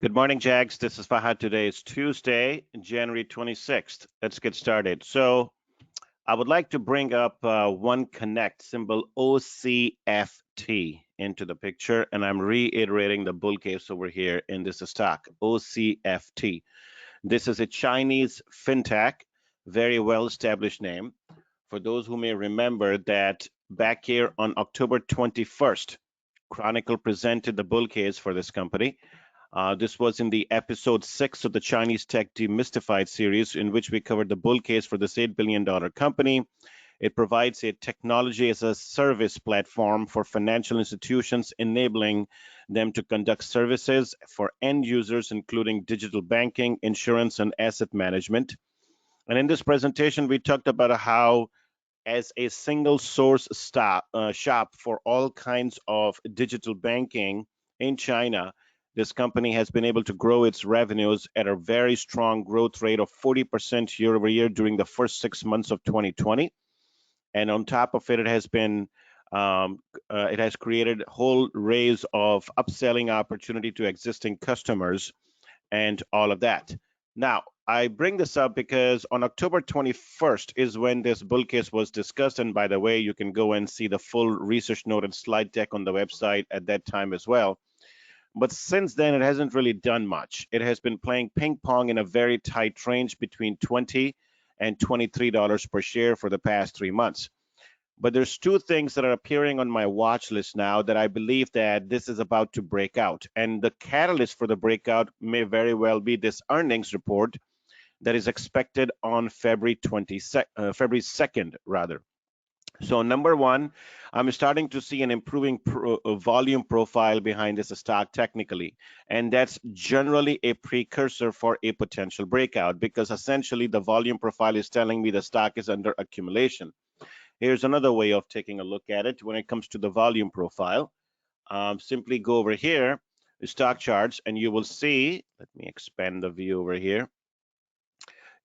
Good morning, Jags. This is Fahad. Today is Tuesday, January 26th. Let's get started. So I would like to bring up One Connect, symbol OCFT, into the picture, and I'm reiterating the bull case over here in this stock, OCFT. This is a Chinese fintech, very well-established name. For those who may remember that back here on October 21st, Chronicle presented the bull case for this company. This was in the episode 6 of the Chinese Tech Demystified series, in which we covered the bull case for this $8 billion company. It provides a technology as a service platform for financial institutions, enabling them to conduct services for end users, including digital banking, insurance, and asset management. And in this presentation, we talked about how as a single source shop for all kinds of digital banking in China, this company has been able to grow its revenues at a very strong growth rate of 40% year over year during the first 6 months of 2020. And on top of it, it has created a whole raise of upselling opportunity to existing customers and all of that. Now, I bring this up because on October 21st is when this bull case was discussed. And by the way, you can go and see the full research note and slide deck on the website at that time as well. But since then, it hasn't really done much. It has been playing ping pong in a very tight range between $20 and $23 per share for the past 3 months. But there's two things that are appearing on my watch list now that I believe that this is about to break out. And the catalyst for the breakout may very well be this earnings report that is expected on February 2nd, rather. So number one, I'm starting to see an improving volume profile behind this stock technically, and that's generally a precursor for a potential breakout, because essentially the volume profile is telling me the stock is under accumulation. Here's another way of taking a look at it when it comes to the volume profile. Simply go over here, the stock charts, and you will see, let me expand the view over here.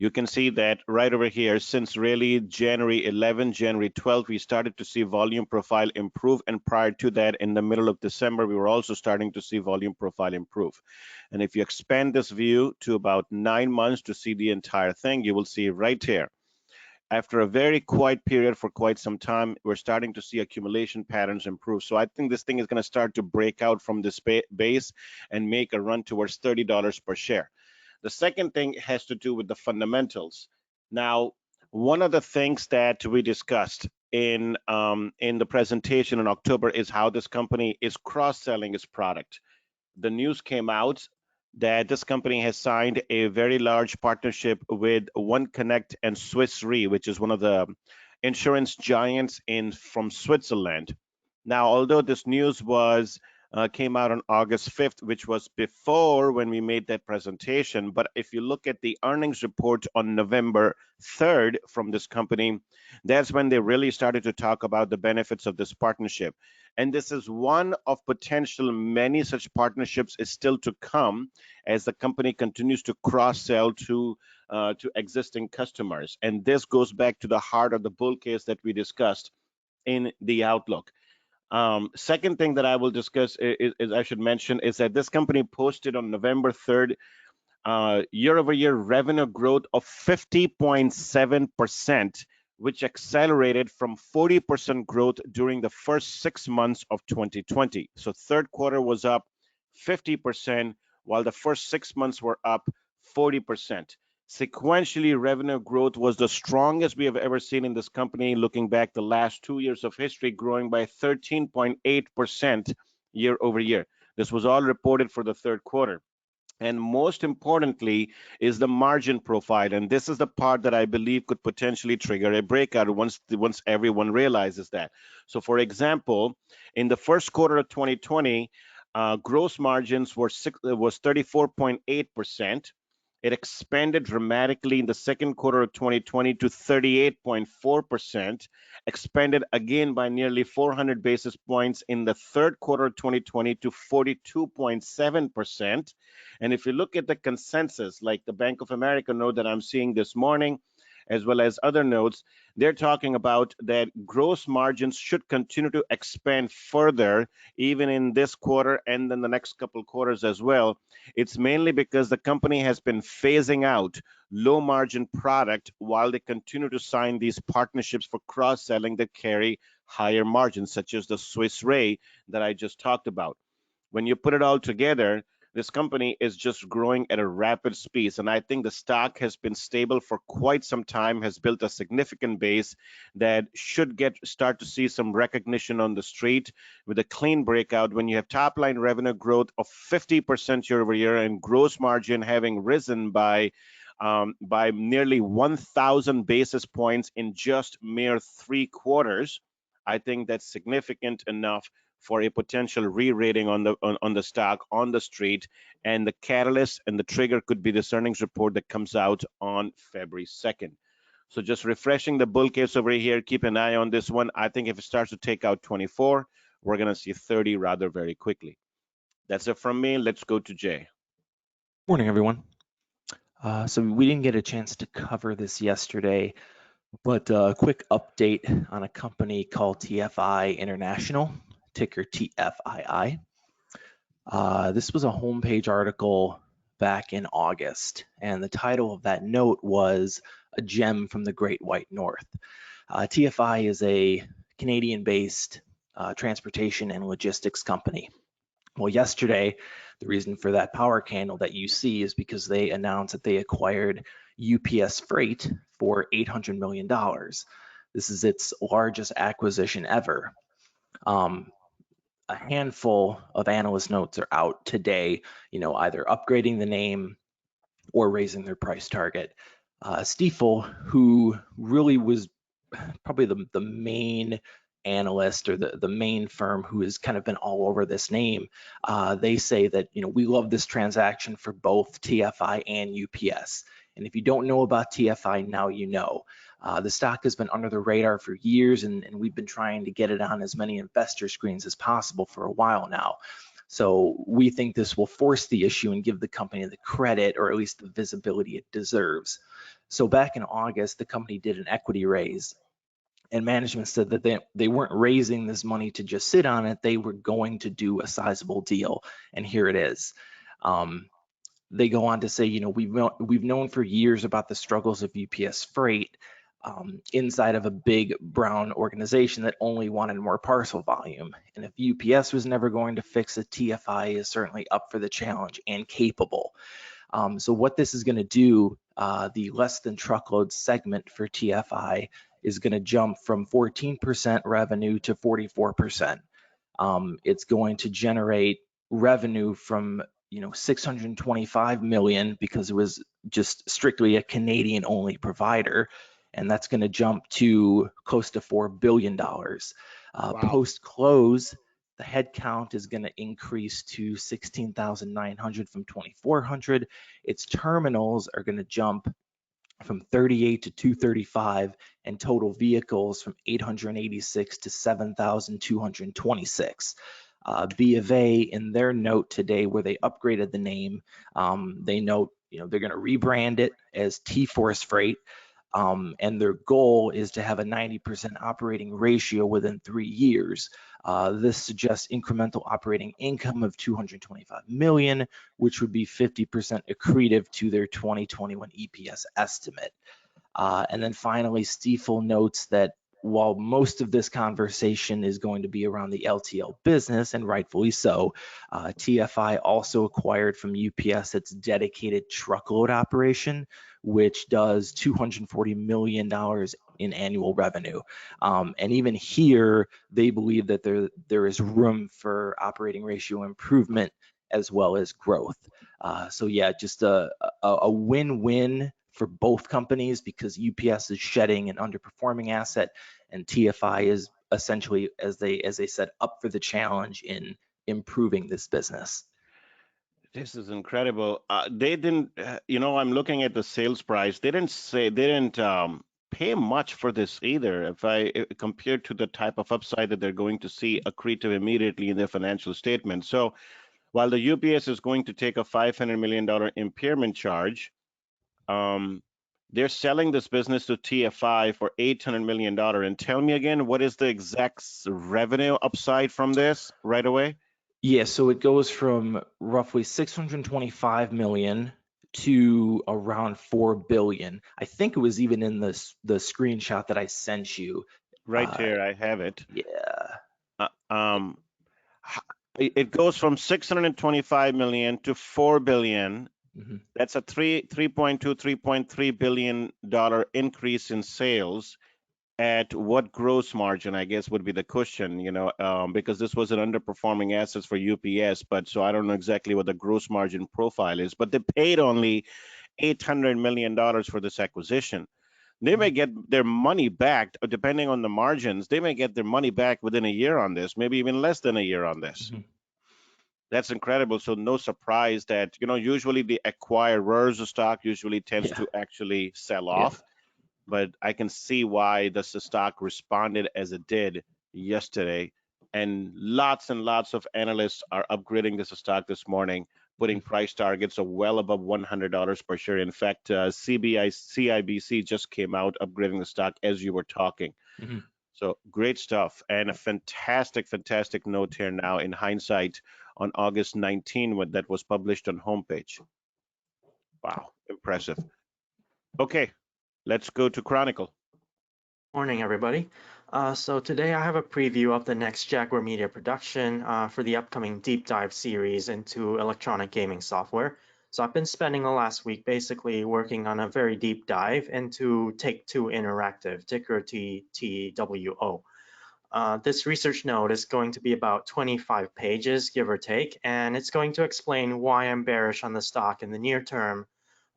You can see that right over here, since really January 11, January 12, we started to see volume profile improve. And prior to that, in the middle of December, we were also starting to see volume profile improve. And if you expand this view to about 9 months to see the entire thing, you will see right here. After a very quiet period for quite some time, we're starting to see accumulation patterns improve. So I think this thing is going to start to break out from this base and make a run towards $30 per share. The second thing has to do with the fundamentals. Now, one of the things that we discussed in the presentation in October is how this company is cross-selling its product. The news came out that this company has signed a very large partnership with One Connect and Swiss Re, which is one of the insurance giants from Switzerland. Now, although this news came out on August 5th, which was before when we made that presentation. But if you look at the earnings report on November 3rd from this company, that's when they really started to talk about the benefits of this partnership. And this is one of potential many such partnerships is still to come as the company continues to cross-sell to existing customers. And this goes back to the heart of the bull case that we discussed in the outlook. Second thing that I will discuss is I should mention is that this company posted on November 3rd year-over-year revenue growth of 50.7%, which accelerated from 40% growth during the first 6 months of 2020. So third quarter was up 50%, while the first 6 months were up 40%. Sequentially, revenue growth was the strongest we have ever seen in this company, looking back the last 2 years of history, growing by 13.8% year over year. This was all reported for the third quarter. And most importantly is the margin profile. And this is the part that I believe could potentially trigger a breakout once everyone realizes that. So for example, in the first quarter of 2020, gross margins was 34.8%. It expanded dramatically in the second quarter of 2020 to 38.4%, expanded again by nearly 400 basis points in the third quarter of 2020 to 42.7%. And if you look at the consensus, like the Bank of America note that I'm seeing this morning, as well as other notes, they're talking about that gross margins should continue to expand further, even in this quarter and then the next couple quarters as well. It's mainly because the company has been phasing out low margin product while they continue to sign these partnerships for cross selling that carry higher margins, such as the Swiss Ray that I just talked about. When you put it all together, this company is just growing at a rapid speed. And I think the stock has been stable for quite some time, has built a significant base that should start to see some recognition on the street with a clean breakout. When you have top line revenue growth of 50% year over year and gross margin having risen by nearly 1,000 basis points in just mere 3 quarters, I think that's significant enough for a potential re-rating on the stock on the street, and the catalyst and the trigger could be this earnings report that comes out on February 2nd. So just refreshing the bull case over here. Keep an eye on this one. I think if it starts to take out 24, we're going to see 30 rather very quickly. That's it from me. Let's go to Jay. Morning, everyone. So we didn't get a chance to cover this yesterday, but a quick update on a company called TFI International, ticker TFII. This was a homepage article back in August, and the title of that note was "A Gem from the Great White North." TFI is a Canadian-based transportation and logistics company. Well, yesterday, the reason for that power candle that you see is because they announced that they acquired UPS Freight for $800 million. This is its largest acquisition ever. A handful of analyst notes are out today, either upgrading the name or raising their price target. Stifel, who really was probably the main analyst or the main firm who has kind of been all over this name, they say that we love this transaction for both TFI and UPS. And if you don't know about TFI, now you know. The stock has been under the radar for years, and we've been trying to get it on as many investor screens as possible for a while now. So we think this will force the issue and give the company the credit, or at least the visibility it deserves. So back in August, the company did an equity raise, and management said that they weren't raising this money to just sit on it. They were going to do a sizable deal, and here it is. They go on to say, we've known for years about the struggles of UPS Freight inside of a big brown organization that only wanted more parcel volume. And if UPS was never going to fix it, TFI is certainly up for the challenge and capable. So what this is going to do, the less than truckload segment for TFI is going to jump from 14% revenue to 44%. It's going to generate revenue from 625 million because it was just strictly a Canadian only provider, and that's going to jump to close to $4 billion. Wow. Post close, the headcount is going to increase to 16,900 from 2,400. Its terminals are going to jump from 38 to 235, and total vehicles from 886 to 7,226. B of A, in their note today where they upgraded the name, they note they're going to rebrand it as T-Force Freight, and their goal is to have a 90% operating ratio within 3 years. This suggests incremental operating income of 225 million, which would be 50% accretive to their 2021 EPS estimate. And then finally, Stifel notes that while most of this conversation is going to be around the LTL business, and rightfully so, TFI also acquired from UPS its dedicated truckload operation, which does $240 million in annual revenue. And even here, they believe that there is room for operating ratio improvement as well as growth. So yeah, just a win-win for both companies, because UPS is shedding an underperforming asset, and TFI is essentially, as they said, up for the challenge in improving this business. This is incredible. They didn't, I'm looking at the sales price. They didn't pay much for this either. If I compare to the type of upside that they're going to see accretive immediately in their financial statement. So while the UPS is going to take a $500 million impairment charge, They're selling this business to TFI for $800 million. And tell me again, what is the exact revenue upside from this right away? Yeah, so it goes from roughly 625 million to around 4 billion. I think it was even in the screenshot that I sent you. Right here, I have it. Yeah. Uh, um, it goes from 625 million to 4 billion. Mhm. That's a 3.3 billion dollar increase in sales. At what gross margin, I guess, would be the question, because this was an underperforming asset for UPS, but so I don't know exactly what the gross margin profile is, but they paid only $800 million for this acquisition. They may get their money back, depending on the margins, they may get their money back within a year on this, maybe even less than a year on this. Mhm. That's incredible. So no surprise that, usually the acquirers of stock usually tends Yeah. to actually sell Yeah. off, but I can see why the stock responded as it did yesterday. And lots of analysts are upgrading this stock this morning, putting Mhm. price targets of well above $100 per share. In fact, CIBC just came out upgrading the stock as you were talking. Mhm. So great stuff, and a fantastic note here now in hindsight on August 19 when that was published on homepage. Wow, impressive. Okay, let's go to Chronicle. Morning, everybody. So today I have a preview of the next Jaguar Media production for the upcoming deep dive series into electronic gaming software. So I've been spending the last week basically working on a very deep dive into Take-Two Interactive, ticker TTWO. This research note is going to be about 25 pages, give or take, and it's going to explain why I'm bearish on the stock in the near term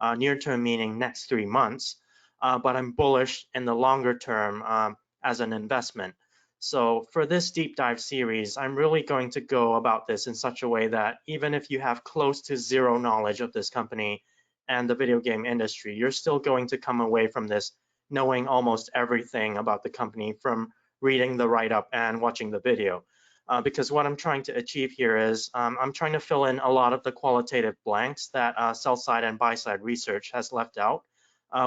meaning next 3 months, but I'm bullish in the longer term as an investment. So for this deep dive series, I'm really going to go about this in such a way that even if you have close to zero knowledge of this company and the video game industry, you're still going to come away from this knowing almost everything about the company from reading the write-up and watching the video. Because what I'm trying to achieve here is I'm trying to fill in a lot of the qualitative blanks that sell-side and buy-side research has left out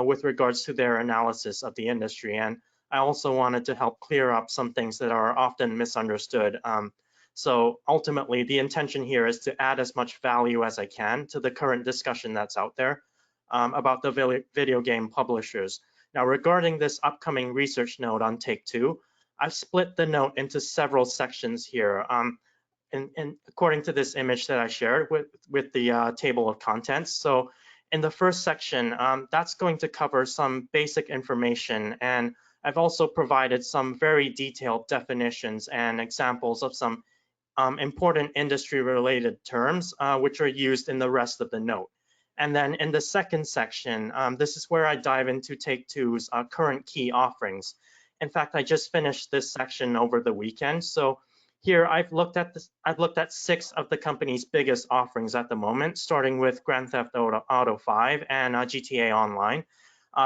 with regards to their analysis of the industry. And I also wanted to help clear up some things that are often misunderstood. So ultimately, the intention here is to add as much value as I can to the current discussion that's out there about the video game publishers. Now, regarding this upcoming research note on Take-Two, I've split the note into several sections here. And according to this image that I shared with the table of contents. So in the first section, that's going to cover some basic information. And I've also provided some very detailed definitions and examples of some important industry-related terms, which are used in the rest of the note. And then in the second section, this is where I dive into Take-Two's current key offerings. In fact, I just finished this section over the weekend. So here I've looked at 6 of the company's biggest offerings at the moment, starting with Grand Theft Auto 5 and GTA Online.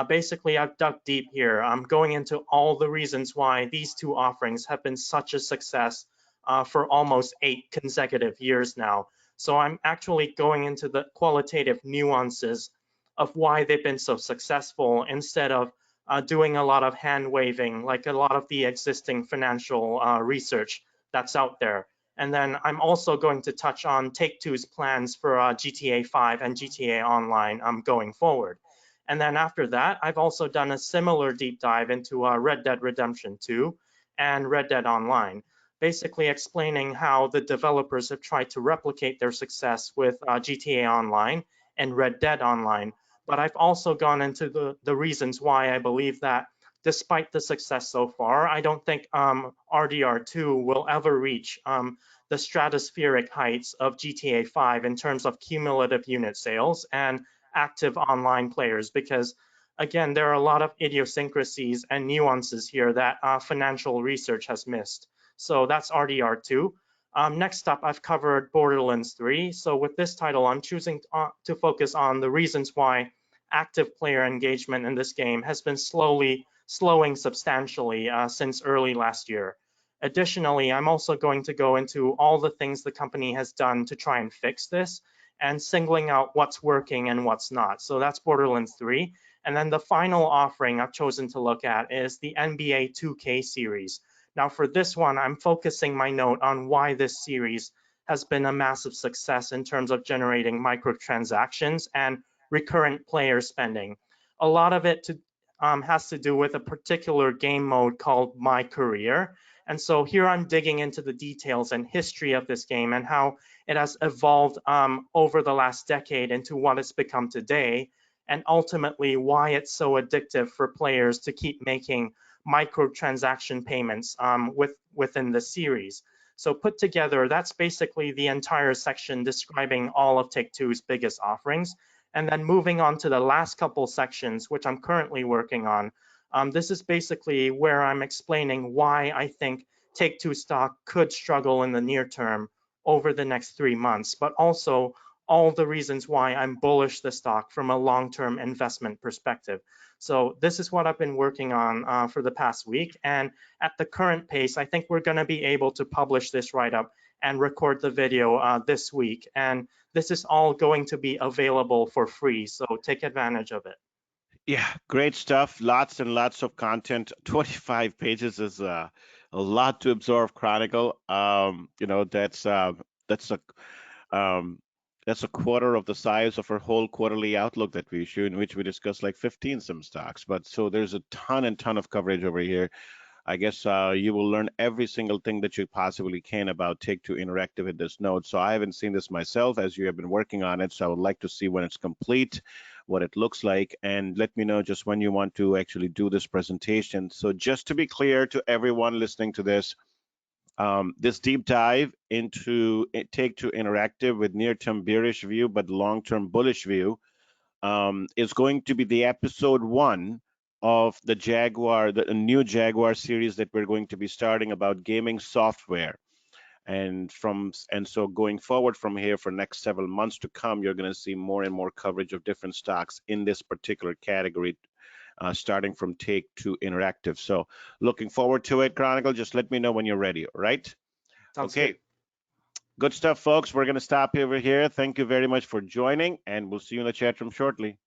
Basically, I've dug deep here. I'm going into all the reasons why these 2 offerings have been such a success for almost 8 consecutive years now. So I'm actually going into the qualitative nuances of why they've been so successful instead of doing a lot of hand waving, like a lot of the existing financial research that's out there. And then I'm also going to touch on Take-Two's plans for GTA 5 and GTA Online going forward. And then after that, I've also done a similar deep dive into Red Dead Redemption 2 and Red Dead Online, basically explaining how the developers have tried to replicate their success with GTA Online and Red Dead Online. But I've also gone into the reasons why I believe that despite the success so far, I don't think RDR2 will ever reach the stratospheric heights of GTA 5 in terms of cumulative unit sales and active online players, because again, there are a lot of idiosyncrasies and nuances here that financial research has missed. So that's RDR2. Next up, I've covered Borderlands 3. So with this title, I'm choosing to focus on the reasons why active player engagement in this game has been slowing substantially since early last year. Additionally, I'm also going to go into all the things the company has done to try and fix this and singling out what's working and what's not. So that's Borderlands 3. And then the final offering I've chosen to look at is the NBA 2K series. Now for this one, I'm focusing my note on why this series has been a massive success in terms of generating microtransactions and recurrent player spending. A lot of it has to do with a particular game mode called My Career. And so here I'm digging into the details and history of this game and how it has evolved over the last decade into what it's become today, and ultimately why it's so addictive for players to keep making microtransaction payments within the series. So put together, that's basically the entire section describing all of Take-Two's biggest offerings. And then moving on to the last couple sections, which I'm currently working on, this is basically where I'm explaining why I think Take-Two stock could struggle in the near term over the next 3 months, but also all the reasons why I'm bullish the stock from a long-term investment perspective. So this is what I've been working on for the past week. And at the current pace, I think we're going to be able to publish this write-up and record the video this week. And this is all going to be available for free, so take advantage of it. Yeah, great stuff. Lots and lots of content. 25 pages is a lot to absorb, Chronicle. You know, that's a um, that's a quarter of the size of our whole quarterly outlook that we issue, in which we discuss like 15 some stocks. But so there's a ton and ton of coverage over here. I guess you will learn every single thing that you possibly can about Take-Two Interactive in this note. So I haven't seen this myself, as you have been working on it. So I would like to see when it's complete, what it looks like, and let me know just when you want to actually do this presentation. So just to be clear to everyone listening to this, this deep dive into Take-Two Interactive with near-term bearish view but long-term bullish view is going to be the episode 1 of the new Jaguar series that we're going to be starting about gaming software. And so going forward from here for next several months to come, you're going to see more and more coverage of different stocks in this particular category, starting from Take-Two Interactive. So looking forward to it, Chronicle. Just let me know when you're ready, all right? Sounds Okay. Good stuff, folks. We're going to stop over here. Thank you very much for joining, and we'll see you in the chat room shortly.